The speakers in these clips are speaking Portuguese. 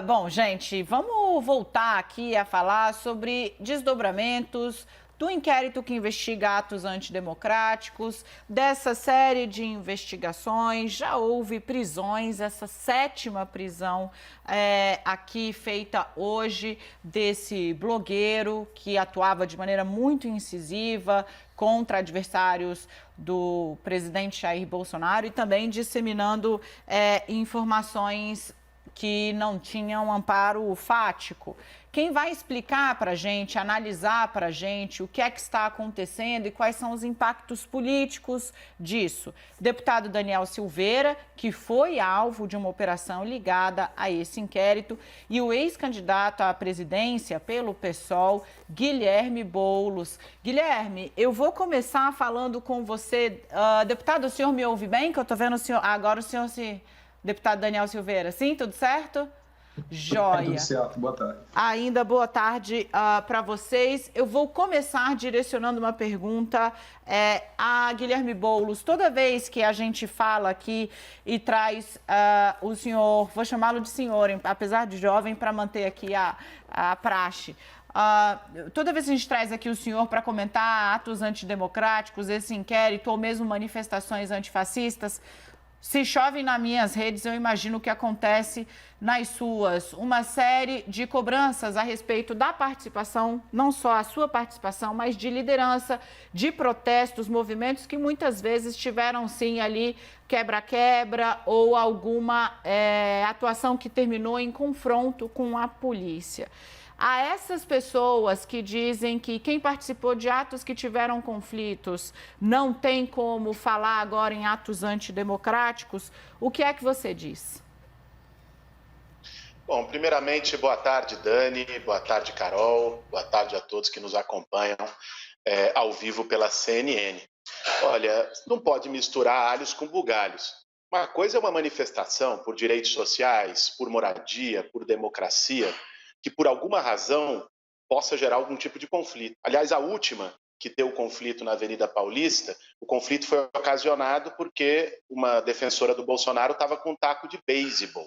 Bom, gente, vamos voltar aqui a falar sobre desdobramentos do inquérito que investiga atos antidemocráticos, dessa série de investigações. Já houve prisões, essa sétima prisão aqui feita hoje desse blogueiro que atuava de maneira muito incisiva contra adversários do presidente Jair Bolsonaro e também disseminando informações que não tinham amparo fático. Quem vai explicar para a gente, analisar para a gente o que é que está acontecendo e quais são os impactos políticos disso? Deputado Daniel Silveira, que foi alvo de uma operação ligada a esse inquérito, e o ex-candidato à presidência pelo PSOL, Guilherme Boulos. Guilherme, eu vou começar falando com você. Deputado, o senhor me ouve bem? Que eu estou vendo o senhor... Agora o senhor se... Deputado Daniel Silveira, sim? Tudo certo? Joia. Tudo certo, boa tarde. Ainda boa tarde para vocês. Eu vou começar direcionando uma pergunta a Guilherme Boulos. Toda vez que a gente fala aqui e traz o senhor, vou chamá-lo de senhor, apesar de jovem, para manter aqui a praxe. Toda vez que a gente traz aqui o senhor para comentar atos antidemocráticos, esse inquérito ou mesmo manifestações antifascistas, se chove nas minhas redes, eu imagino o que acontece nas suas. Uma série de cobranças a respeito da participação, não só a sua participação, mas de liderança, de protestos, movimentos que muitas vezes tiveram, sim, ali quebra-quebra ou alguma atuação que terminou em confronto com a polícia. A essas pessoas que dizem que quem participou de atos que tiveram conflitos não tem como falar agora em atos antidemocráticos, o que é que você diz? Bom, primeiramente, boa tarde, Dani, boa tarde, Carol, boa tarde a todos que nos acompanham ao vivo pela CNN. Olha, não pode misturar alhos com bugalhos. Uma coisa é uma manifestação por direitos sociais, por moradia, por democracia, que por alguma razão possa gerar algum tipo de conflito. Aliás, a última que deu conflito na Avenida Paulista, o conflito foi ocasionado porque uma defensora do Bolsonaro estava com um taco de beisebol.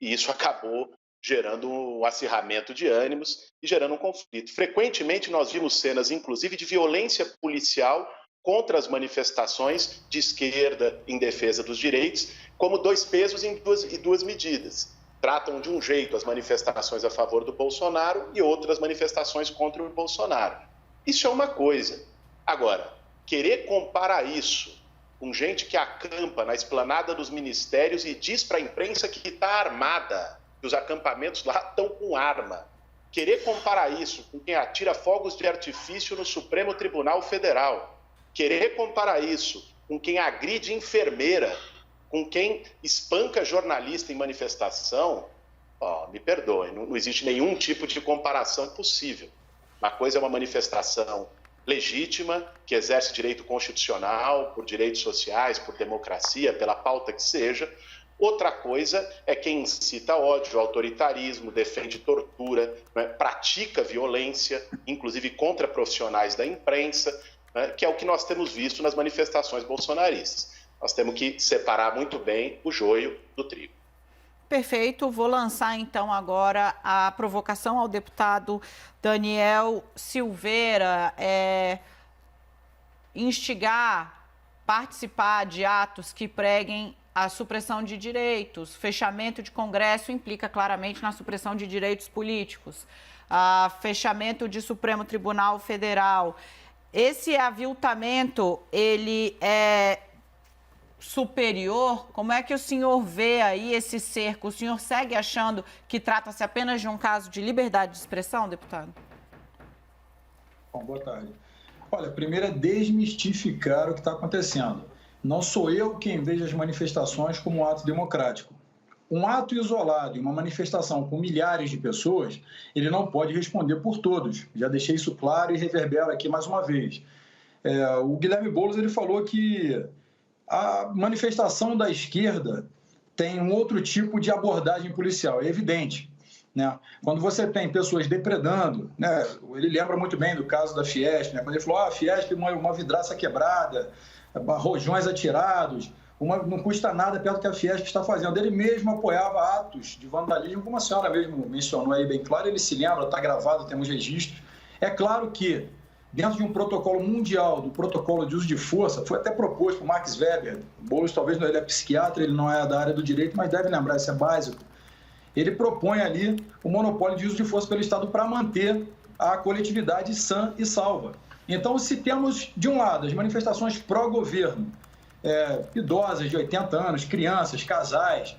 E isso acabou gerando um acirramento de ânimos e gerando um conflito. Frequentemente nós vimos cenas, inclusive, de violência policial contra as manifestações de esquerda em defesa dos direitos, como dois pesos e duas medidas. Tratam de um jeito as manifestações a favor do Bolsonaro e outras manifestações contra o Bolsonaro. Isso é uma coisa. Agora, querer comparar isso com gente que acampa na esplanada dos ministérios e diz para a imprensa que está armada, que os acampamentos lá estão com arma. Querer comparar isso com quem atira fogos de artifício no Supremo Tribunal Federal. Querer comparar isso com quem agride enfermeira, com quem espanca jornalista em manifestação, me perdoe, não existe nenhum tipo de comparação possível. Uma coisa é uma manifestação legítima, que exerce direito constitucional, por direitos sociais, por democracia, pela pauta que seja. Outra coisa é quem incita ódio, autoritarismo, defende tortura, né, pratica violência, inclusive contra profissionais da imprensa, né, que é o que nós temos visto nas manifestações bolsonaristas. Nós temos que separar muito bem o joio do trigo. Perfeito. Vou lançar, então, agora a provocação ao deputado Daniel Silveira. Instigar, participar de atos que preguem a supressão de direitos. Fechamento de Congresso implica claramente na supressão de direitos políticos. Fechamento de Supremo Tribunal Federal. Esse aviltamento, ele é superior? Como é que o senhor vê aí esse cerco? O senhor segue achando que trata-se apenas de um caso de liberdade de expressão, deputado? Bom, boa tarde. Olha, primeiro é desmistificar o que está acontecendo. Não sou eu quem vejo as manifestações como um ato democrático. Um ato isolado e uma manifestação com milhares de pessoas, ele não pode responder por todos. Já deixei isso claro e reverbero aqui mais uma vez. O Guilherme Boulos ele falou que a manifestação da esquerda tem um outro tipo de abordagem policial, é evidente, né? Quando você tem pessoas depredando, né? Ele lembra muito bem do caso da Fiesp, né? Quando ele falou, a Fiesp, uma vidraça quebrada, rojões atirados, não custa nada perto do que a Fiesp está fazendo. Ele mesmo apoiava atos de vandalismo, como a senhora mesmo mencionou aí bem claro, ele se lembra, está gravado, temos registros. É claro que, dentro de um protocolo mundial, do protocolo de uso de força, foi até proposto por Max Weber, o Boulos talvez não, ele é psiquiatra, ele não é da área do direito, mas deve lembrar, isso é básico. Ele propõe ali o monopólio de uso de força pelo Estado para manter a coletividade sã e salva. Então, se temos, de um lado, as manifestações pró-governo, idosas de 80 anos, crianças, casais,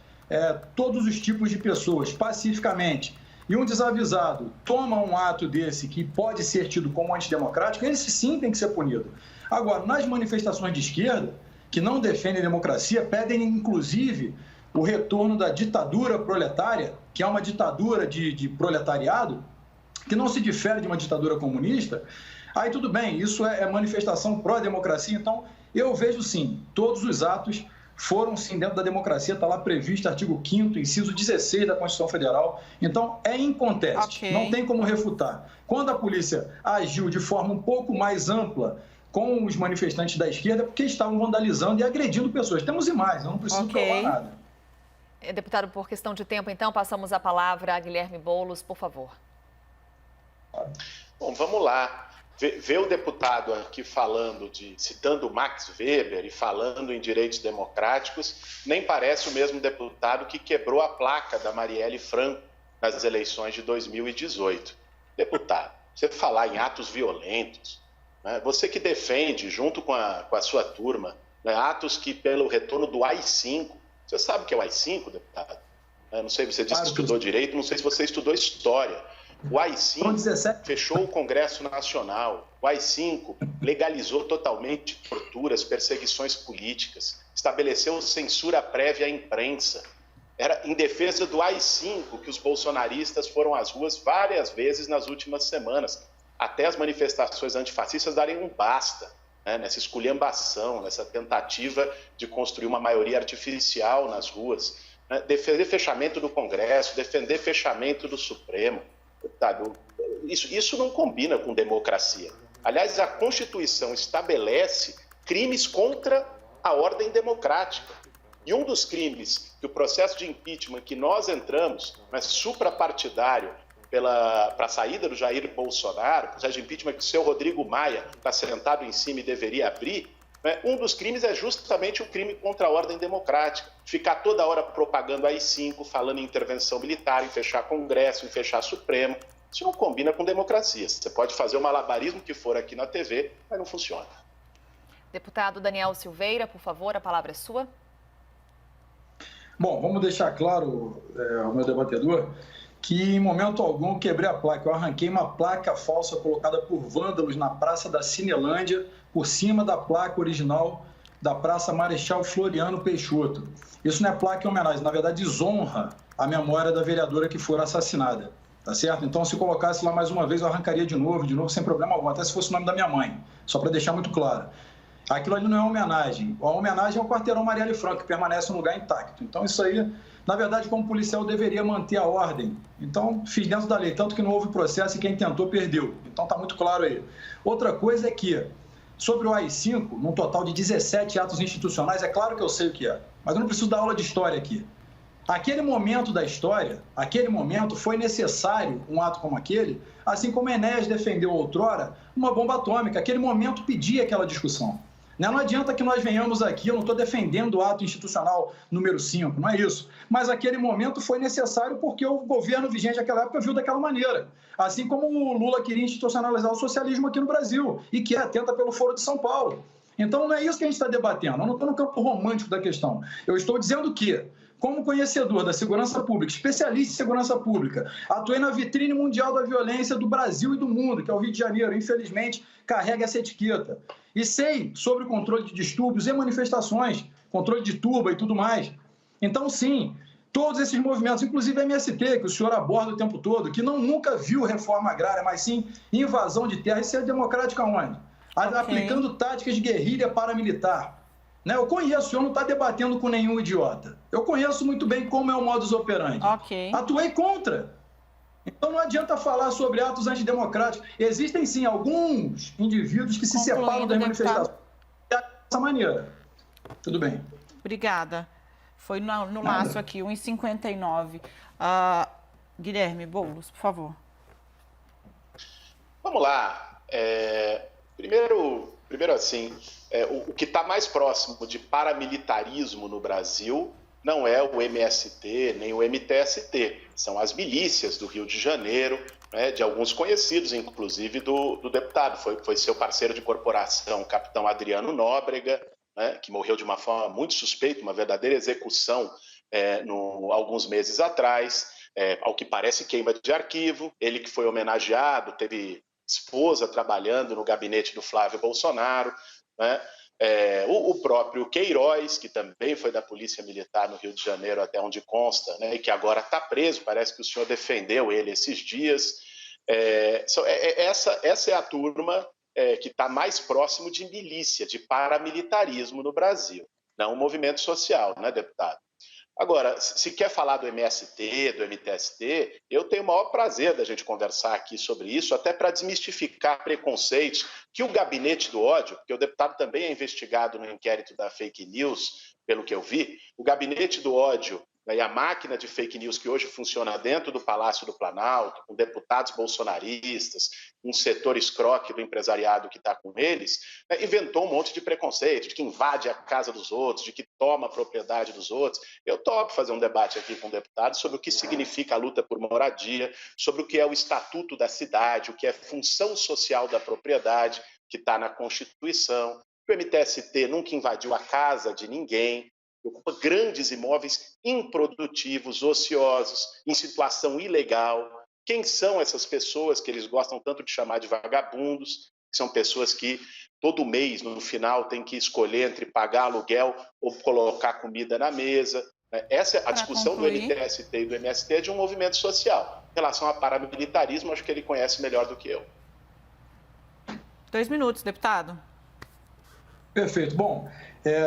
todos os tipos de pessoas, pacificamente, e um desavisado toma um ato desse que pode ser tido como antidemocrático, esse sim tem que ser punido. Agora, nas manifestações de esquerda, que não defendem a democracia, pedem, inclusive, o retorno da ditadura proletária, que é uma ditadura de proletariado, que não se difere de uma ditadura comunista. Aí tudo bem, isso é manifestação pró-democracia, então eu vejo sim, todos os atos foram sim dentro da democracia, está lá previsto artigo 5º, inciso 16 da Constituição Federal, então é inconteste, não tem como refutar. Quando a polícia agiu de forma um pouco mais ampla com os manifestantes da esquerda, porque estavam vandalizando e agredindo pessoas. Temos imagens, eu não preciso provar nada. Deputado, por questão de tempo, então, passamos a palavra a Guilherme Boulos, por favor. Bom, vamos lá. Ver o deputado aqui citando Max Weber e falando em direitos democráticos, nem parece o mesmo deputado que quebrou a placa da Marielle Franco nas eleições de 2018. Deputado, você falar em atos violentos, né, você que defende, junto com a sua turma, né, atos que pelo retorno do AI-5, você sabe o que é o AI-5, deputado? Não sei, você disse que estudou direito, não sei se você estudou história. O AI-5 fechou o Congresso Nacional. O AI-5 legalizou totalmente torturas, perseguições políticas, estabeleceu censura prévia à imprensa. Era em defesa do AI-5 que os bolsonaristas foram às ruas várias vezes nas últimas semanas, até as manifestações antifascistas darem um basta, né, nessa esculhambação, nessa tentativa de construir uma maioria artificial nas ruas, né, defender fechamento do Congresso, defender fechamento do Supremo. Isso não combina com democracia. Aliás, a Constituição estabelece crimes contra a ordem democrática. E um dos crimes que o processo de impeachment que nós entramos, né, suprapartidário, para a saída do Jair Bolsonaro, o processo de impeachment que o seu Rodrigo Maia está sentado em cima e deveria abrir, né, um dos crimes é justamente o crime contra a ordem democrática. Ficar toda hora propagando AI-5, falando em intervenção militar, em fechar Congresso, em fechar Supremo. Isso não combina com democracia. Você pode fazer o malabarismo que for aqui na TV, mas não funciona. Deputado Daniel Silveira, por favor, a palavra é sua. Bom, vamos deixar claro ao meu debatedor que em momento algum quebrei a placa. Eu arranquei uma placa falsa colocada por vândalos na Praça da Cinelândia, por cima da placa original da Praça Marechal Floriano Peixoto. Isso não é placa em homenagem, na verdade desonra a memória da vereadora que foi assassinada, tá certo? Então, se colocasse lá mais uma vez, eu arrancaria de novo, sem problema algum, até se fosse o nome da minha mãe, só para deixar muito claro. Aquilo ali não é homenagem. A homenagem é o quarteirão Marielle Franco, que permanece no lugar intacto. Então, isso aí, na verdade, como policial, eu deveria manter a ordem. Então, fiz dentro da lei, tanto que não houve processo e quem tentou perdeu. Então, está muito claro aí. Outra coisa é que, sobre o AI-5, num total de 17 atos institucionais, é claro que eu sei o que é, mas eu não preciso dar aula de história aqui. Aquele momento da história, aquele momento foi necessário um ato como aquele, assim como Enéas defendeu outrora uma bomba atômica. Aquele momento pedia aquela discussão. Não adianta que nós venhamos aqui, eu não estou defendendo o ato institucional número 5, não é isso. Mas aquele momento foi necessário porque o governo vigente naquela época viu daquela maneira. Assim como o Lula queria institucionalizar o socialismo aqui no Brasil e que atenta pelo Foro de São Paulo. Então não é isso que a gente está debatendo, eu não estou no campo romântico da questão. Eu estou dizendo que, como conhecedor da segurança pública, especialista em segurança pública, atuei na vitrine mundial da violência do Brasil e do mundo, que é o Rio de Janeiro, infelizmente carrega essa etiqueta. E sei sobre o controle de distúrbios e manifestações, controle de turba e tudo mais. Então, sim, todos esses movimentos, inclusive a MST, que o senhor aborda o tempo todo, que nunca viu reforma agrária, mas sim invasão de terra, isso é democrático aonde? Aplicando táticas de guerrilha paramilitar. Né? Eu conheço, o senhor não está debatendo com nenhum idiota. Eu conheço muito bem como é o modus operandi. Atuei contra. Então não adianta falar sobre atos antidemocráticos. Existem sim alguns indivíduos que se separam das manifestações dessa maneira. Tudo bem. Obrigada. Foi no laço aqui, 1h59. Guilherme Boulos, por favor. Vamos lá. Primeiro assim, o que está mais próximo de paramilitarismo no Brasil não é o MST nem o MTST, são as milícias do Rio de Janeiro, né, de alguns conhecidos, inclusive do deputado. Foi seu parceiro de corporação, o capitão Adriano Nóbrega, né, que morreu de uma forma muito suspeita, uma verdadeira execução alguns meses atrás. Ao que parece, queima de arquivo. Ele que foi homenageado, teve esposa trabalhando no gabinete do Flávio Bolsonaro, né? O próprio Queiroz, que também foi da Polícia Militar no Rio de Janeiro, até onde consta, né? E que agora está preso, parece que o senhor defendeu ele esses dias. Essa é a turma que está mais próximo de milícia, de paramilitarismo no Brasil, não o movimento social, né, deputado? Agora, se quer falar do MST, do MTST, eu tenho o maior prazer da gente conversar aqui sobre isso, até para desmistificar preconceitos que o gabinete do ódio, porque o deputado também é investigado no inquérito da fake news, pelo que eu vi, o gabinete do ódio, né, e a máquina de fake news que hoje funciona dentro do Palácio do Planalto, com deputados bolsonaristas, um setor escroque do empresariado que está com eles, né, inventou um monte de preconceito, de que invade a casa dos outros, de que toma a propriedade dos outros. Eu topo fazer um debate aqui com o deputado sobre o que significa a luta por moradia, sobre o que é o Estatuto da Cidade, o que é função social da propriedade, que está na Constituição. O MTST nunca invadiu a casa de ninguém, ocupa grandes imóveis improdutivos, ociosos, em situação ilegal. Quem são essas pessoas que eles gostam tanto de chamar de vagabundos? São pessoas que todo mês, no final, têm que escolher entre pagar aluguel ou colocar comida na mesa. Essa é a discussão do MTST e do MST de um movimento social. Em relação a paramilitarismo, acho que ele conhece melhor do que eu. 2 minutos, deputado. Perfeito. Bom,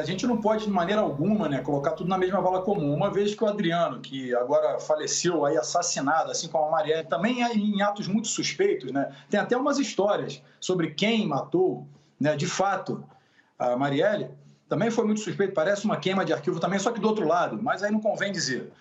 a gente não pode, de maneira alguma, né, colocar tudo na mesma vala comum, uma vez que o Adriano, que agora faleceu, aí assassinado, assim como a Marielle, também em atos muito suspeitos, né? Tem até umas histórias sobre quem matou, né, de fato, a Marielle. Também foi muito suspeito, parece uma queima de arquivo também, só que do outro lado, mas aí não convém dizer.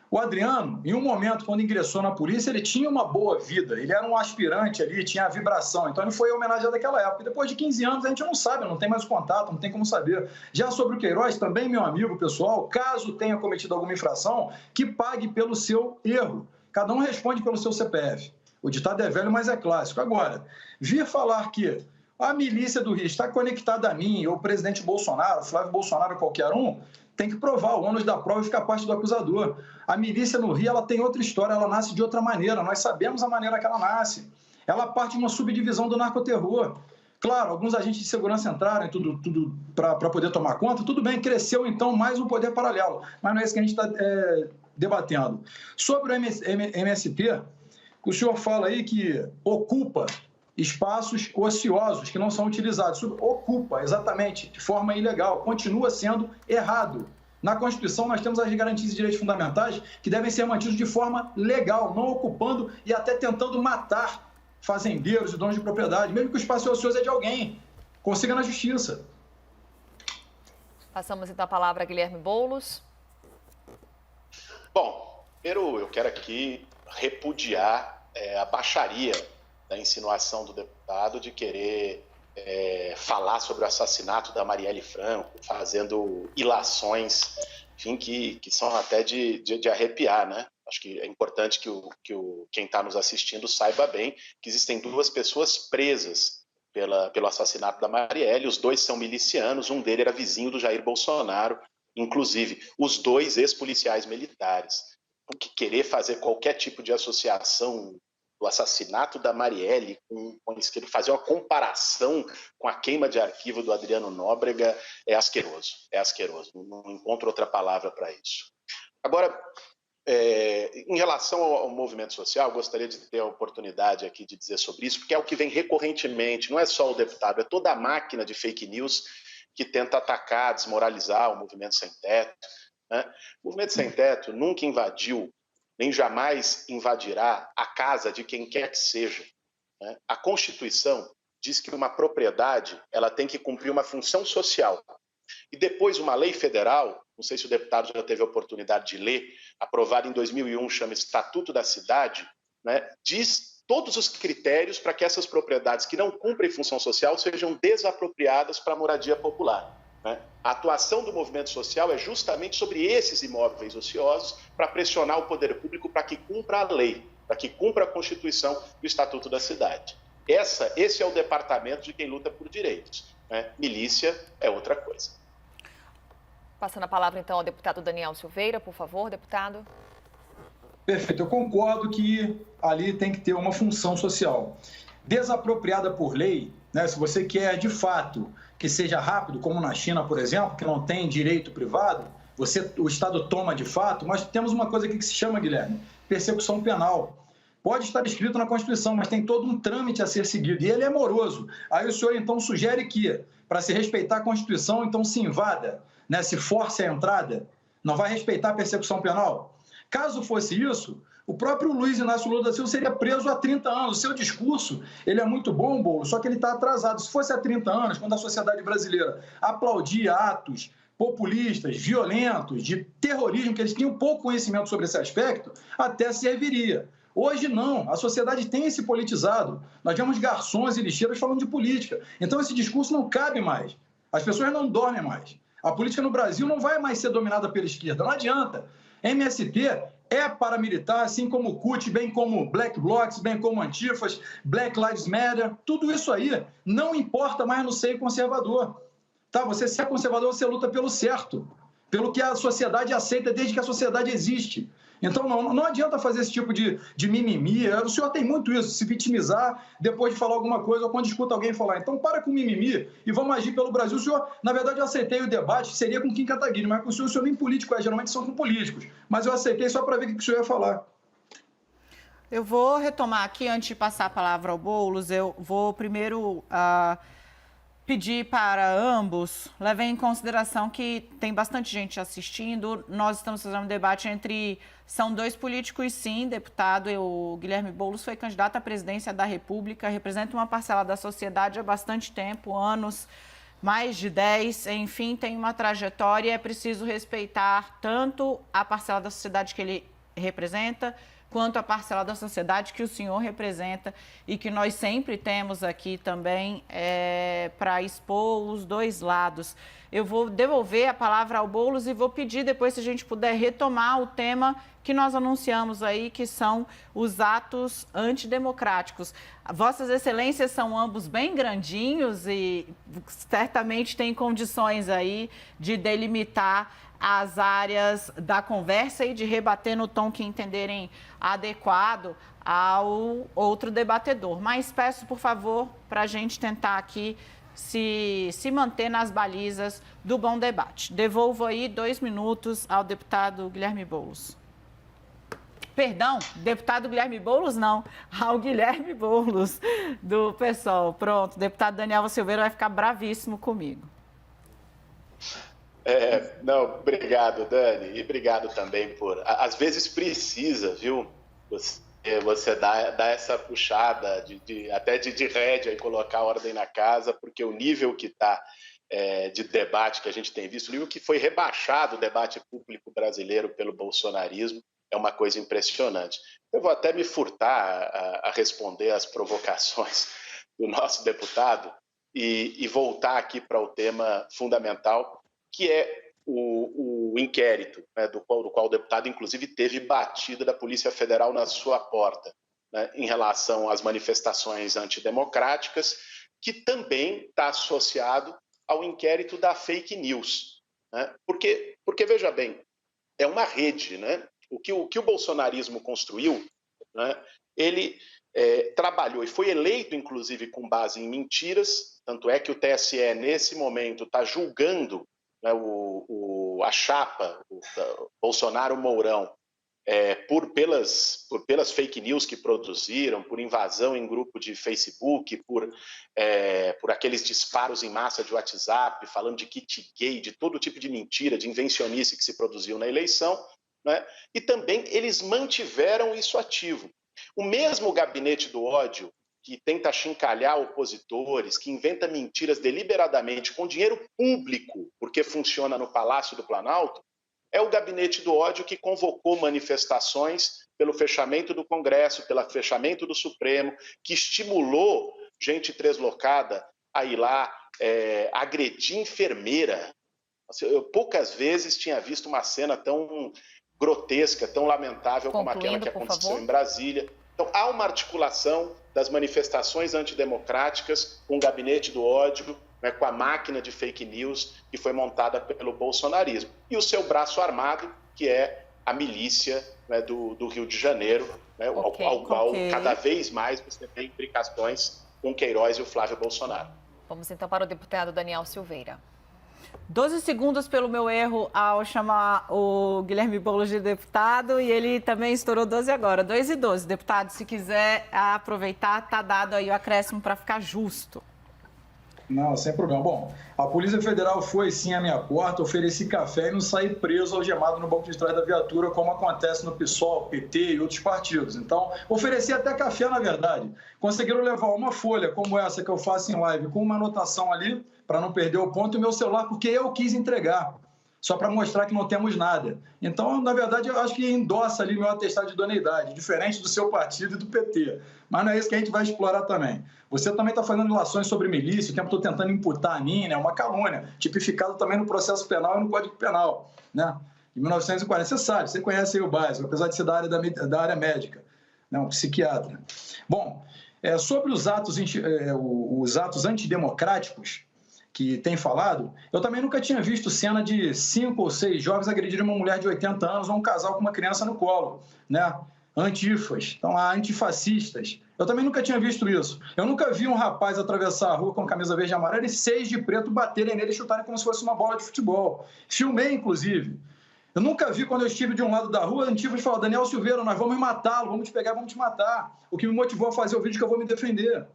O Adriano, em um momento, quando ingressou na polícia, ele tinha uma boa vida, ele era um aspirante ali, tinha a vibração, então ele foi homenageado naquela época. E depois de 15 anos, a gente não sabe, não tem mais contato, não tem como saber. Já sobre o Queiroz, também, meu amigo, pessoal, caso tenha cometido alguma infração, que pague pelo seu erro. Cada um responde pelo seu CPF. O ditado é velho, mas é clássico. Agora, vir falar que a milícia do Rio está conectada a mim, ou o presidente Bolsonaro, Flávio Bolsonaro, qualquer um, tem que provar o ônus da prova e ficar parte do acusador. A milícia no Rio, ela tem outra história, ela nasce de outra maneira, nós sabemos a maneira que ela nasce. Ela parte de uma subdivisão do narcoterror. Claro, alguns agentes de segurança entraram e tudo para poder tomar conta, tudo bem, cresceu então mais um poder paralelo, mas não é isso que a gente está debatendo. Sobre o MST, o senhor fala aí que ocupa espaços ociosos que não são utilizados. Isso ocupa, exatamente, de forma ilegal, continua sendo errado. Na Constituição, nós temos as garantias de direitos fundamentais que devem ser mantidos de forma legal, não ocupando e até tentando matar fazendeiros e donos de propriedade, mesmo que o espaço ocioso é de alguém. Consiga na justiça. Passamos então a palavra a Guilherme Boulos. Bom, primeiro eu quero aqui repudiar a baixaria da insinuação do deputado de querer falar sobre o assassinato da Marielle Franco, fazendo ilações, enfim, que são até de arrepiar, né? Acho que é importante que quem está nos assistindo saiba bem que existem 2 pessoas presas pelo assassinato da Marielle, os 2 são milicianos, um deles era vizinho do Jair Bolsonaro, inclusive os 2 ex-policiais militares. Porque querer fazer qualquer tipo de associação do assassinato da Marielle, fazer uma comparação com a queima de arquivo do Adriano Nóbrega é asqueroso, não encontro outra palavra para isso. Agora, em relação ao movimento social, gostaria de ter a oportunidade aqui de dizer sobre isso, porque é o que vem recorrentemente, não é só o deputado, é toda a máquina de fake news que tenta atacar, desmoralizar o movimento sem teto, né? O movimento sem teto nunca invadiu nem jamais invadirá a casa de quem quer que seja, né? A Constituição diz que uma propriedade ela tem que cumprir uma função social. E depois uma lei federal, não sei se o deputado já teve a oportunidade de ler, aprovada em 2001, chama Estatuto da Cidade, né, diz todos os critérios para que essas propriedades que não cumprem função social sejam desapropriadas para a moradia popular. Né? A atuação do movimento social é justamente sobre esses imóveis ociosos para pressionar o poder público para que cumpra a lei, para que cumpra a Constituição e o Estatuto da Cidade. Esse é o departamento de quem luta por direitos. Né? Milícia é outra coisa. Passando a palavra, então, ao deputado Daniel Silveira, por favor, deputado. Perfeito, eu concordo que ali tem que ter uma função social. Desapropriada por lei, né, se você quer de fato que seja rápido, como na China, por exemplo, que não tem direito privado, o Estado toma de fato, mas temos uma coisa aqui que se chama, Guilherme, persecução penal. Pode estar escrito na Constituição, mas tem todo um trâmite a ser seguido, e ele é moroso. Aí o senhor, então, sugere que, para se respeitar a Constituição, então se invada, né, se force a entrada, não vai respeitar a persecução penal? Caso fosse isso, o próprio Luiz Inácio Lula da Silva seria preso há 30 anos. O seu discurso, ele é muito bom, Boulos, só que ele está atrasado. Se fosse há 30 anos, quando a sociedade brasileira aplaudia atos populistas, violentos, de terrorismo, que eles tinham pouco conhecimento sobre esse aspecto, até serviria. Hoje não, a sociedade tem se politizado. Nós vemos garçons e lixeiros falando de política. Então esse discurso não cabe mais. As pessoas não dormem mais. A política no Brasil não vai mais ser dominada pela esquerda, não adianta. MST é paramilitar, assim como o CUT, bem como Black Blocs, bem como Antifas, Black Lives Matter, tudo isso aí não importa mais no seio conservador. Tá? Você, se é conservador, você luta pelo certo, pelo que a sociedade aceita desde que a sociedade existe. Então não adianta fazer esse tipo de mimimi. O senhor tem muito isso, se vitimizar depois de falar alguma coisa ou quando escuta alguém falar. Então para com mimimi e vamos agir pelo Brasil. O senhor, na verdade, eu aceitei o debate, seria com Kim Kataguiri, mas com o senhor nem político é, geralmente são com políticos. Mas eu aceitei só para ver o que o senhor ia falar. Eu vou retomar aqui, antes de passar a palavra ao Boulos, eu vou primeiro pedir para ambos, levem em consideração que tem bastante gente assistindo, nós estamos fazendo um debate entre... São dois políticos, sim, deputado. O Guilherme Boulos foi candidato à presidência da República, representa uma parcela da sociedade há bastante tempo, anos, mais de 10, enfim, tem uma trajetória e é preciso respeitar tanto a parcela da sociedade que ele representa, quanto a parcela da sociedade que o senhor representa e que nós sempre temos aqui também para expor os dois lados. Eu vou devolver a palavra ao Boulos e vou pedir depois, se a gente puder retomar o tema que nós anunciamos aí, que são os atos antidemocráticos. Vossas Excelências são ambos bem grandinhos e certamente têm condições aí de delimitar as áreas da conversa e de rebater no tom que entenderem adequado ao outro debatedor. Mas peço, por favor, para a gente tentar aqui se manter nas balizas do bom debate. Devolvo aí 2 minutos ao deputado Guilherme Boulos. Perdão, deputado Guilherme Boulos não, ao Guilherme Boulos do PSOL. Pronto, deputado Daniel Silveira vai ficar bravíssimo comigo. Não, obrigado, Dani, e obrigado também por... Às vezes precisa, viu, você dá essa puxada, até de rédea e colocar a ordem na casa, porque o nível que está de debate que a gente tem visto, o nível que foi rebaixado o debate público brasileiro pelo bolsonarismo, é uma coisa impressionante. Eu vou até me furtar a responder às provocações do nosso deputado e voltar aqui para o tema fundamental, que é o inquérito, né, do qual o deputado, inclusive, teve batida da Polícia Federal na sua porta, né, em relação às manifestações antidemocráticas, que também está associado ao inquérito da fake news. Né? Porque, veja bem, é uma rede, né? O que o bolsonarismo construiu, né, ele trabalhou e foi eleito, inclusive, com base em mentiras, tanto é que o TSE, nesse momento, está julgando, né, a chapa, o Bolsonaro-Mourão, pelas fake news que produziram, por invasão em grupo de Facebook, por aqueles disparos em massa de WhatsApp, falando de kit gay, de todo tipo de mentira, de invencionice que se produziu na eleição, né? E também eles mantiveram isso ativo. O mesmo gabinete do ódio que tenta achincalhar opositores, que inventa mentiras deliberadamente com dinheiro público, porque funciona no Palácio do Planalto, é o gabinete do ódio que convocou manifestações pelo fechamento do Congresso, pelo fechamento do Supremo, que estimulou gente translocada a ir lá agredir enfermeira. Eu poucas vezes tinha visto uma cena tão grotesca, tão lamentável como aquela que aconteceu em Brasília. Então, há uma articulação das manifestações antidemocráticas com o gabinete do ódio, né, com a máquina de fake news que foi montada pelo bolsonarismo. E o seu braço armado, que é a milícia, né, do Rio de Janeiro, né, ao qual cada vez mais você tem implicações com Queiroz e o Flávio Bolsonaro. Vamos então para o deputado Daniel Silveira. 12 segundos pelo meu erro ao chamar o Guilherme Boulos de deputado e ele também estourou 12 agora. 2 e 12. Deputado, se quiser aproveitar, está dado aí o acréscimo para ficar justo. Não, sem problema. Bom, a Polícia Federal foi sim à minha porta, ofereci café e não saí preso algemado no banco de trás da viatura, como acontece no PSOL, PT e outros partidos. Então, ofereci até café, na verdade. Conseguiram levar uma folha como essa que eu faço em live, com uma anotação ali, para não perder o ponto, e meu celular, porque eu quis entregar, só para mostrar que não temos nada. Então, na verdade, eu acho que endossa ali meu atestado de idoneidade, diferente do seu partido e do PT. Mas não é isso que a gente vai explorar também. Você também está fazendo relações sobre milícia, o tempo estou tentando imputar a mim, né? Uma calúnia, tipificado também no processo penal e no Código Penal, né? Em 1940, você sabe, você conhece aí o básico, apesar de ser da área médica, né? Um psiquiatra. Bom, sobre os atos antidemocráticos que tem falado, eu também nunca tinha visto cena de 5 ou 6 jovens agredirem uma mulher de 80 anos ou um casal com uma criança no colo, né? Antifas, então há antifascistas. Eu também nunca tinha visto isso. Eu nunca vi um rapaz atravessar a rua com camisa verde e amarela e 6 de preto baterem nele e chutarem como se fosse uma bola de futebol. Filmei, inclusive. Eu nunca vi, quando eu estive de um lado da rua, antifas falar: Daniel Silveira, nós vamos matá-lo, vamos te pegar, vamos te matar. O que me motivou a fazer o vídeo que eu vou me defender.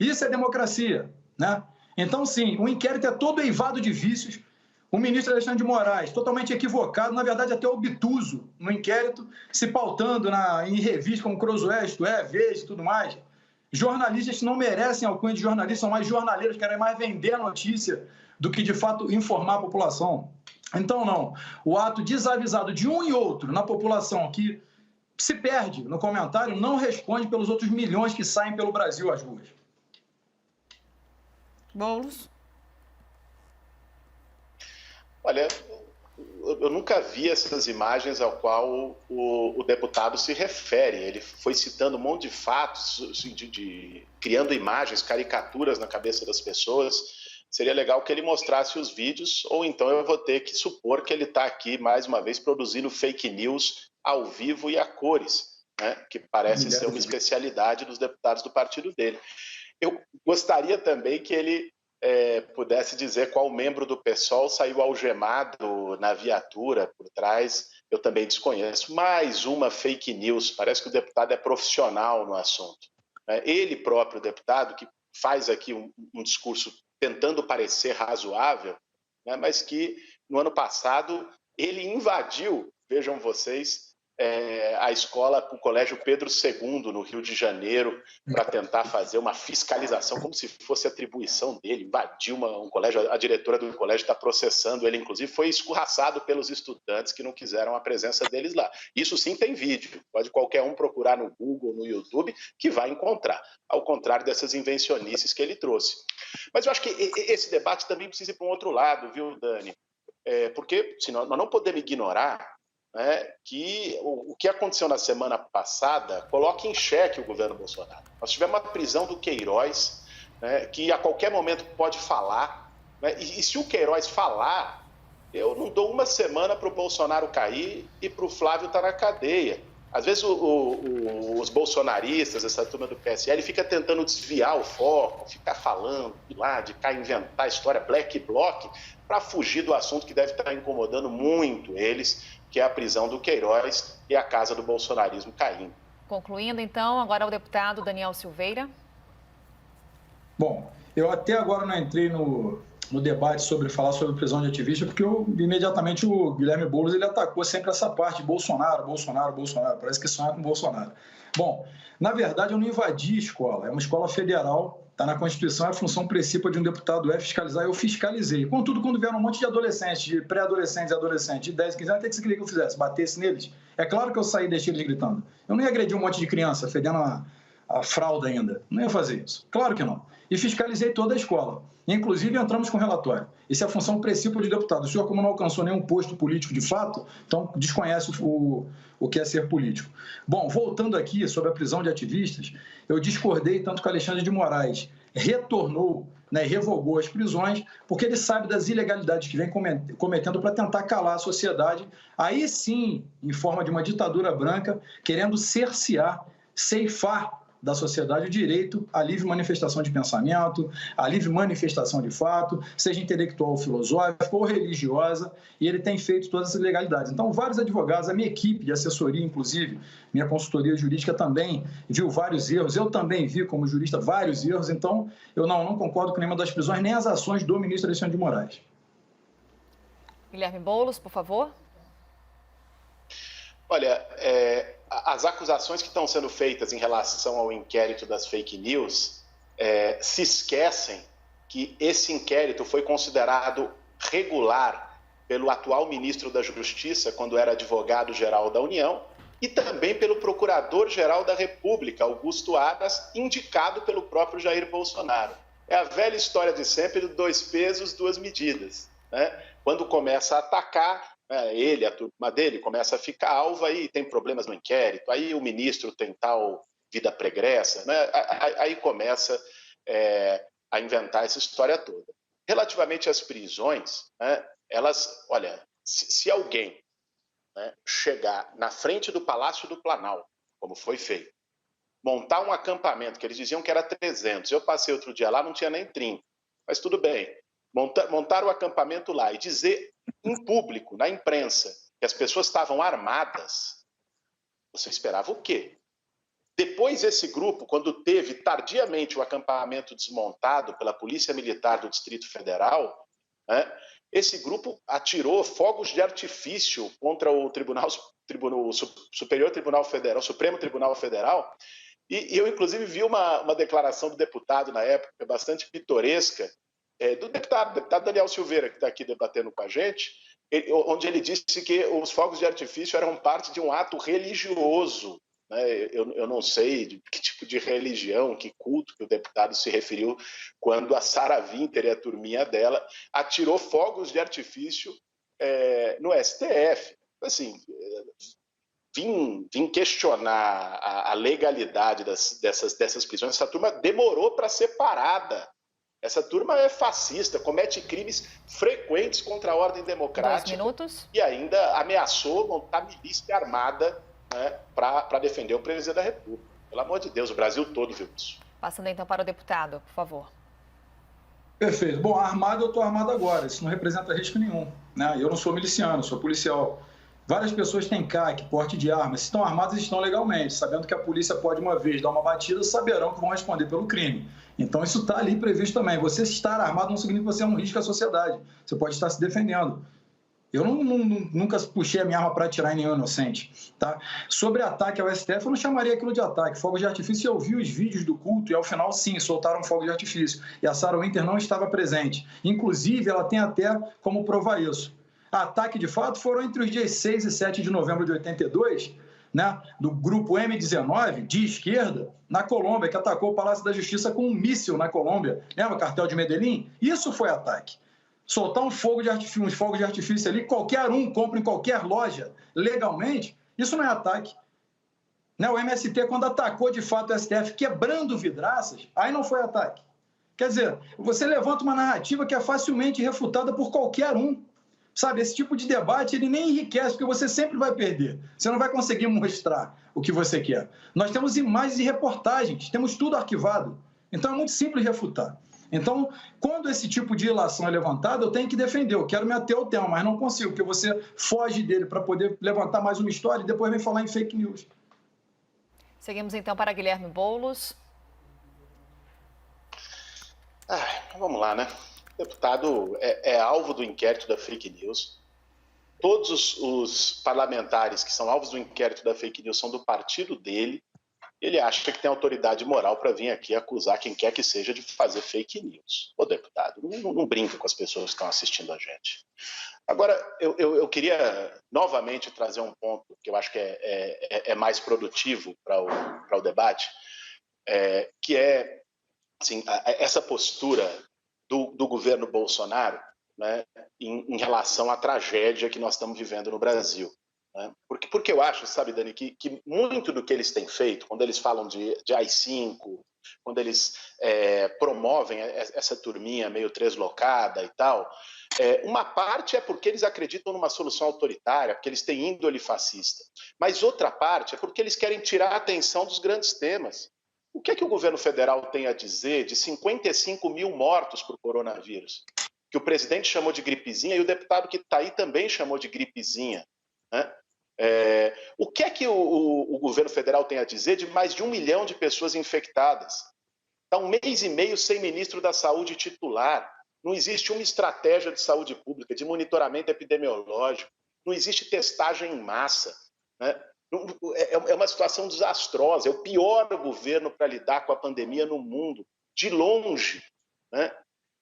Isso é democracia, né? Então, sim, o inquérito é todo eivado de vícios. O ministro Alexandre de Moraes, totalmente equivocado, na verdade até obtuso no inquérito, se pautando em revistas como Cruzoé, Isto É, Veja e tudo mais. Jornalistas que não merecem alcunha de jornalistas, são mais jornaleiros, querem mais vender a notícia do que, de fato, informar a população. Então, não. O ato desavisado de um e outro na população que se perde no comentário não responde pelos outros milhões que saem pelo Brasil às ruas. Boulos? Olha, eu nunca vi essas imagens ao qual o deputado se refere. Ele foi citando um monte de fatos, criando imagens, caricaturas na cabeça das pessoas. Seria legal que ele mostrasse os vídeos, ou então eu vou ter que supor que ele está aqui, mais uma vez, produzindo fake news ao vivo e a cores, né? Que parece ser uma especialidade dos deputados do partido dele. Eu gostaria também que ele pudesse dizer qual membro do PSOL saiu algemado na viatura por trás. Eu também desconheço. Mais uma fake news. Parece que o deputado é profissional no assunto. Ele próprio, deputado, que faz aqui um discurso tentando parecer razoável, né, mas que no ano passado ele invadiu, vejam vocês, a escola, o Colégio Pedro II, no Rio de Janeiro, para tentar fazer uma fiscalização, como se fosse atribuição dele, invadiu um colégio, a diretora do colégio está processando ele, inclusive foi escorraçado pelos estudantes que não quiseram a presença deles lá. Isso sim tem vídeo, pode qualquer um procurar no Google, no YouTube, que vai encontrar, ao contrário dessas invencionices que ele trouxe. Mas eu acho que esse debate também precisa ir para um outro lado, viu, Dani? Porque senão, nós não podemos ignorar que o que aconteceu na semana passada coloca em xeque o governo Bolsonaro. Nós tivemos uma prisão do Queiroz, que a qualquer momento pode falar, e se o Queiroz falar, eu não dou uma semana para o Bolsonaro cair e para o Flávio estar na cadeia. Às vezes os bolsonaristas, essa turma do PSL, fica tentando desviar o foco, ficar falando de lá, de cá, inventar a história black bloc, para fugir do assunto que deve estar incomodando muito eles, que é a prisão do Queiroz e a casa do bolsonarismo caindo. Concluindo, então, agora o deputado Daniel Silveira. Bom, eu até agora não entrei no debate sobre falar sobre prisão de ativista, porque imediatamente o Guilherme Boulos ele atacou sempre essa parte de Bolsonaro. Parece que sonha com Bolsonaro. Bom, na verdade, eu não invadi a escola. É uma escola federal, está na Constituição, a função principal de um deputado é fiscalizar, eu fiscalizei. Contudo, quando vieram um monte de adolescentes, de pré-adolescentes e adolescentes, de 10, 15 anos, até que você queria que eu fizesse, batesse neles. É claro que eu saí e deixei eles gritando. Eu não ia agredir um monte de criança, fedendo a fralda ainda. Não ia fazer isso. Claro que não. E fiscalizei toda a escola. Inclusive, entramos com relatório. Isso é a função principal de deputado. O senhor, como não alcançou nenhum posto político de fato, então desconhece o que é ser político. Bom, voltando aqui sobre a prisão de ativistas, eu discordei tanto que o Alexandre de Moraes retornou, né, e revogou as prisões, porque ele sabe das ilegalidades que vem cometendo para tentar calar a sociedade, aí sim, em forma de uma ditadura branca, querendo cercear, ceifar da sociedade o direito à livre manifestação de pensamento, à livre manifestação de fato, seja intelectual ou filosófica ou religiosa, e ele tem feito todas essas ilegalidades. Então, vários advogados, a minha equipe de assessoria, inclusive, minha consultoria jurídica também viu vários erros, eu também vi como jurista vários erros, então eu não concordo com nenhuma das prisões, nem as ações do ministro Alexandre de Moraes. Guilherme Boulos, por favor. Olha, as acusações que estão sendo feitas em relação ao inquérito das fake news se esquecem que esse inquérito foi considerado regular pelo atual ministro da Justiça, quando era advogado-geral da União, e também pelo procurador-geral da República, Augusto Aras, indicado pelo próprio Jair Bolsonaro. É a velha história de sempre do 2 pesos, 2 medidas, né? Quando começa a atacar, ele, a turma dele, começa a ficar alvo, aí tem problemas no inquérito, aí o ministro tem tal vida pregressa, né? Aí começa a inventar essa história toda. Relativamente às prisões, né, elas, olha, se alguém, né, chegar na frente do Palácio do Planalto, como foi feito, montar um acampamento, que eles diziam que era 300, eu passei outro dia lá, não tinha nem 30, mas tudo bem, montar o acampamento lá e dizer em público, na imprensa, que as pessoas estavam armadas, você esperava o quê? Depois esse grupo, quando teve tardiamente o acampamento desmontado pela Polícia Militar do Distrito Federal, né, esse grupo atirou fogos de artifício contra o Superior Tribunal Federal, Supremo Tribunal Federal, e eu inclusive vi uma declaração do deputado na época, bastante pitoresca, do deputado Daniel Silveira, que está aqui debatendo com a gente, onde ele disse que os fogos de artifício eram parte de um ato religioso. Né? Eu não sei de que tipo de religião, que culto que o deputado se referiu quando a Sara Winter e a turminha dela atirou fogos de artifício no STF. Assim, vim questionar a legalidade dessas prisões. Essa turma demorou para ser parada. Essa turma é fascista, comete crimes frequentes contra a ordem democrática. 2 minutos. E ainda ameaçou montar milícia armada, né, para defender o presidente da República. Pelo amor de Deus, o Brasil todo viu isso. Passando então para o deputado, por favor. Perfeito. Bom, armado eu estou armado agora, isso não representa risco nenhum, né? Eu não sou miliciano, sou policial. Várias pessoas têm CAC, porte de armas, se estão armadas, estão legalmente, sabendo que a polícia pode uma vez dar uma batida, saberão que vão responder pelo crime. Então isso está ali previsto também. Você estar armado não significa que você é um risco à sociedade, você pode estar se defendendo. Eu nunca puxei a minha arma para atirar em nenhum inocente. Tá? Sobre ataque ao STF, eu não chamaria aquilo de ataque. Fogo de artifício, eu vi os vídeos do culto e, ao final, sim, soltaram fogo de artifício. E a Sara Winter não estava presente. Inclusive, ela tem até como provar isso. Ataque, de fato, foram entre os dias 6 e 7 de novembro de 82, né, do grupo M19, de esquerda, na Colômbia, que atacou o Palácio da Justiça com um míssil na Colômbia. Lembra o cartel de Medellín? Isso foi ataque. Soltar uns fogos de artifício ali, qualquer um compra em qualquer loja, legalmente, isso não é ataque. Né? O MST, quando atacou de fato o STF, quebrando vidraças, aí não foi ataque. Quer dizer, você levanta uma narrativa que é facilmente refutada por qualquer um. Sabe, esse tipo de debate, ele nem enriquece, porque você sempre vai perder. Você não vai conseguir mostrar o que você quer. Nós temos imagens e reportagens, temos tudo arquivado. Então, é muito simples refutar. Então, quando esse tipo de ilação é levantada, eu tenho que defender, eu quero me ater ao tema, mas não consigo, porque você foge dele para poder levantar mais uma história e depois vem falar em fake news. Seguimos então para Guilherme Boulos. Vamos lá, né? O deputado é alvo do inquérito da fake news. Todos os parlamentares que são alvos do inquérito da fake news são do partido dele. ele acha que tem autoridade moral para vir aqui acusar quem quer que seja de fazer fake news. Ô, deputado, não brinca com as pessoas que estão assistindo a gente. Agora, eu queria novamente trazer um ponto que eu acho que é mais produtivo para o debate, que é assim, essa postura do governo Bolsonaro, né, em relação à tragédia que nós estamos vivendo no Brasil. Né? Porque eu acho, sabe, Dani, que muito do que eles têm feito, quando eles falam de AI-5, quando eles promovem essa turminha meio translocada e tal, uma parte é porque eles acreditam numa solução autoritária, porque eles têm índole fascista, mas outra parte é porque eles querem tirar a atenção dos grandes temas. O que é que o governo federal tem a dizer de 55 mil mortos por coronavírus? Que o presidente chamou de gripezinha e o deputado que está aí também chamou de gripezinha. Né? O que é que o governo federal tem a dizer de mais de 1 milhão de pessoas infectadas? Está 1 mês e meio sem ministro da Saúde titular. Não existe uma estratégia de saúde pública, de monitoramento epidemiológico. Não existe testagem em massa. Né? É uma situação desastrosa. É o pior governo para lidar com a pandemia no mundo, de longe. Né?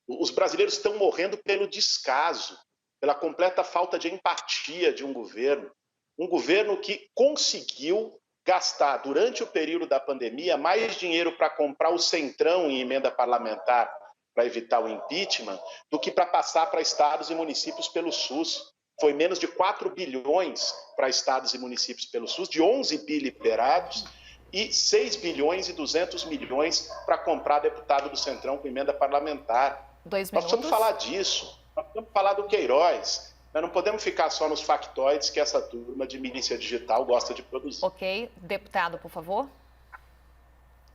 Os brasileiros estão morrendo pelo descaso, pela completa falta de empatia de um governo que conseguiu gastar, durante o período da pandemia, mais dinheiro para comprar o centrão em emenda parlamentar para evitar o impeachment, do que para passar para estados e municípios pelo SUS. Foi menos de 4 bilhões para estados e municípios pelo SUS, de 11 bi liberados, e 6 bilhões e 200 milhões para comprar deputado do centrão com emenda parlamentar. 2 minutos. Nós precisamos falar disso, nós precisamos falar do Queiroz. Nós não podemos ficar só nos factoides que essa turma de milícia digital gosta de produzir. Ok. Deputado, por favor.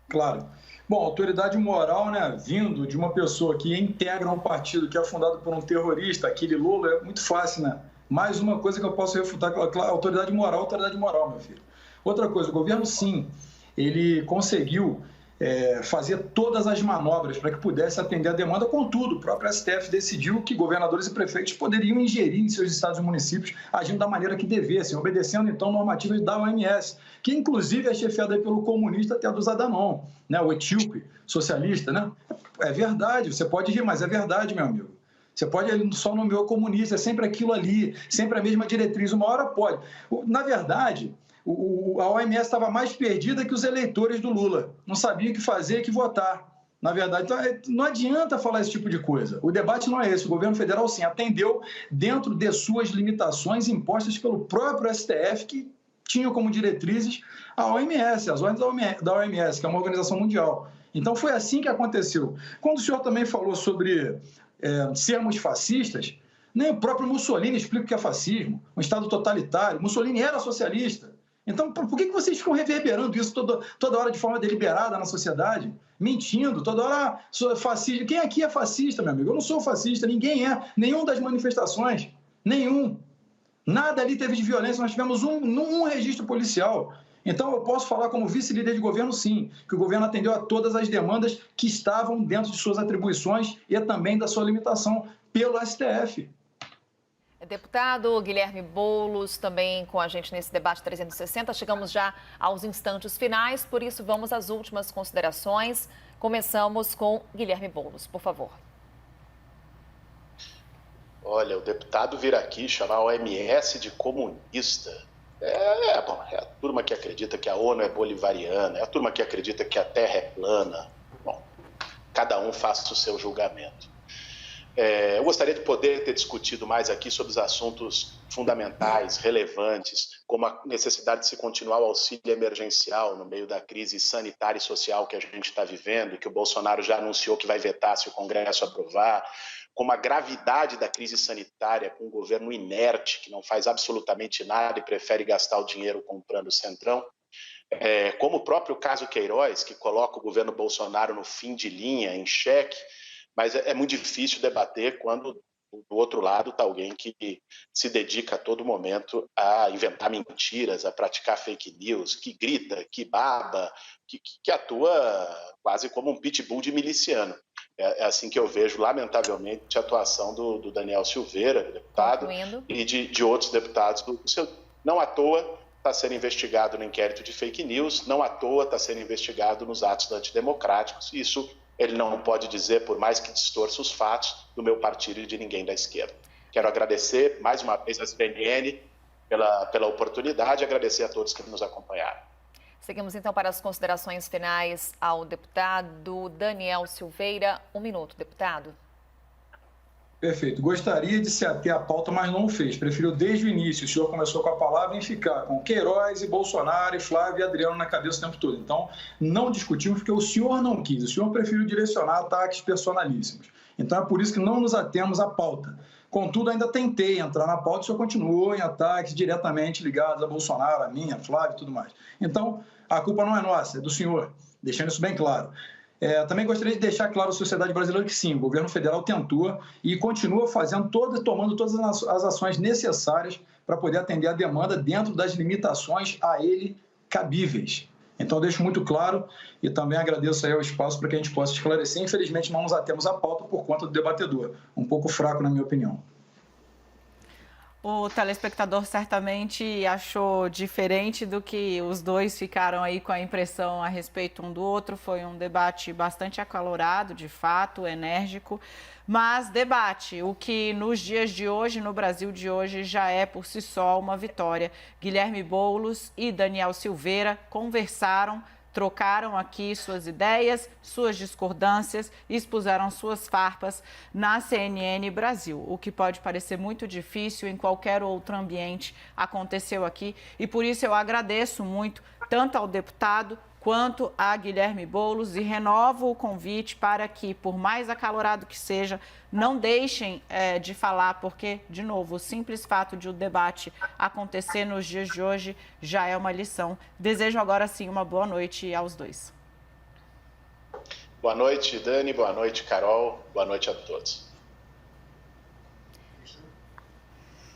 Claro. Bom, autoridade moral, né, vindo de uma pessoa que integra um partido que é fundado por um terrorista, aquele Lula, é muito fácil, né? Mais uma coisa que eu posso refutar, autoridade moral, meu filho. Outra coisa, o governo, sim, ele conseguiu fazer todas as manobras para que pudesse atender a demanda, contudo, o próprio STF decidiu que governadores e prefeitos poderiam ingerir em seus estados e municípios, agindo da maneira que devessem, obedecendo, então, normativas da OMS, que, inclusive, é chefiada pelo comunista Tedros Adhanom, né, o etíope socialista, né? É verdade, você pode rir, mas é verdade, meu amigo. Você pode, ele só nomeou comunista, é sempre aquilo ali, sempre a mesma diretriz, uma hora pode. Na verdade, a OMS estava mais perdida que os eleitores do Lula. Não sabia o que fazer e o que votar. Na verdade, então, não adianta falar esse tipo de coisa. O debate não é esse. O governo federal, sim, atendeu dentro de suas limitações impostas pelo próprio STF, que tinha como diretrizes a OMS, as ordens da OMS, que é uma organização mundial. Então, foi assim que aconteceu. Quando o senhor também falou sobre sermos fascistas, nem o próprio Mussolini explica o que é fascismo, um Estado totalitário. Mussolini era socialista. Então, por que vocês ficam reverberando isso toda hora de forma deliberada na sociedade? Mentindo, toda hora sou fascista. Quem aqui é fascista, meu amigo? Eu não sou fascista, ninguém é. Nenhum das manifestações, nenhum. Nada ali teve de violência, nós tivemos um registro policial. Então, eu posso falar como vice-líder de governo, sim, que o governo atendeu a todas as demandas que estavam dentro de suas atribuições e também da sua limitação pelo STF. Deputado Guilherme Boulos, também com a gente nesse debate 360. Chegamos já aos instantes finais, por isso vamos às últimas considerações. Começamos com Guilherme Boulos, por favor. Olha, o deputado vir aqui chamar a OMS de comunista. É a turma que acredita que a ONU é bolivariana, é a turma que acredita que a Terra é plana. Bom, cada um faça o seu julgamento. Eu gostaria de poder ter discutido mais aqui sobre os assuntos fundamentais, relevantes, como a necessidade de se continuar o auxílio emergencial no meio da crise sanitária e social que a gente está vivendo, e que o Bolsonaro já anunciou que vai vetar se o Congresso aprovar, como a gravidade da crise sanitária com um governo inerte, que não faz absolutamente nada e prefere gastar o dinheiro comprando o centrão, como o próprio caso Queiroz, que coloca o governo Bolsonaro no fim de linha, em xeque. Mas é muito difícil debater quando do outro lado está alguém que se dedica a todo momento a inventar mentiras, a praticar fake news, que grita, que baba, que atua quase como um pitbull de miliciano. É assim que eu vejo, lamentavelmente, a atuação do Daniel Silveira, deputado, e de outros deputados. Não à toa, está sendo investigado no inquérito de fake news, não à toa está sendo investigado nos atos antidemocráticos. Isso ele não pode dizer, por mais que distorça os fatos, do meu partido e de ninguém da esquerda. Quero agradecer mais uma vez a CNN pela oportunidade e agradecer a todos que nos acompanharam. Seguimos então para as considerações finais ao deputado Daniel Silveira. 1 minuto, deputado. Perfeito. Gostaria de se ater à pauta, mas não o fez. Preferiu desde o início. O senhor começou com a palavra em ficar com Queiroz e Bolsonaro e Flávio e Adriano na cabeça o tempo todo. Então, não discutimos porque o senhor não quis. O senhor preferiu direcionar ataques personalíssimos. Então, é por isso que não nos atemos à pauta. Contudo, ainda tentei entrar na pauta e o senhor continuou em ataques diretamente ligados a Bolsonaro, a mim, a Flávio e tudo mais. Então, a culpa não é nossa, é do senhor. Deixando isso bem claro. Também gostaria de deixar claro à sociedade brasileira que sim, o governo federal tentou e continua tomando todas as ações necessárias para poder atender a demanda dentro das limitações a ele cabíveis. Então, deixo muito claro e também agradeço aí o espaço para que a gente possa esclarecer. Infelizmente, não nos atemos à pauta por conta do debatedor. Um pouco fraco, na minha opinião. O telespectador certamente achou diferente do que os dois ficaram aí com a impressão a respeito um do outro. Foi um debate bastante acalorado, de fato, enérgico, mas debate, o que nos dias de hoje, no Brasil de hoje, já é por si só uma vitória. Guilherme Boulos e Daniel Silveira conversaram, trocaram aqui suas ideias, suas discordâncias, expuseram suas farpas na CNN Brasil. O que pode parecer muito difícil em qualquer outro ambiente aconteceu aqui e por isso eu agradeço muito tanto ao deputado quanto a Guilherme Boulos e renovo o convite para que, por mais acalorado que seja, não deixem de falar, porque, de novo, o simples fato de o debate acontecer nos dias de hoje já é uma lição. Desejo agora sim uma boa noite aos dois. Boa noite, Dani, boa noite, Carol, boa noite a todos.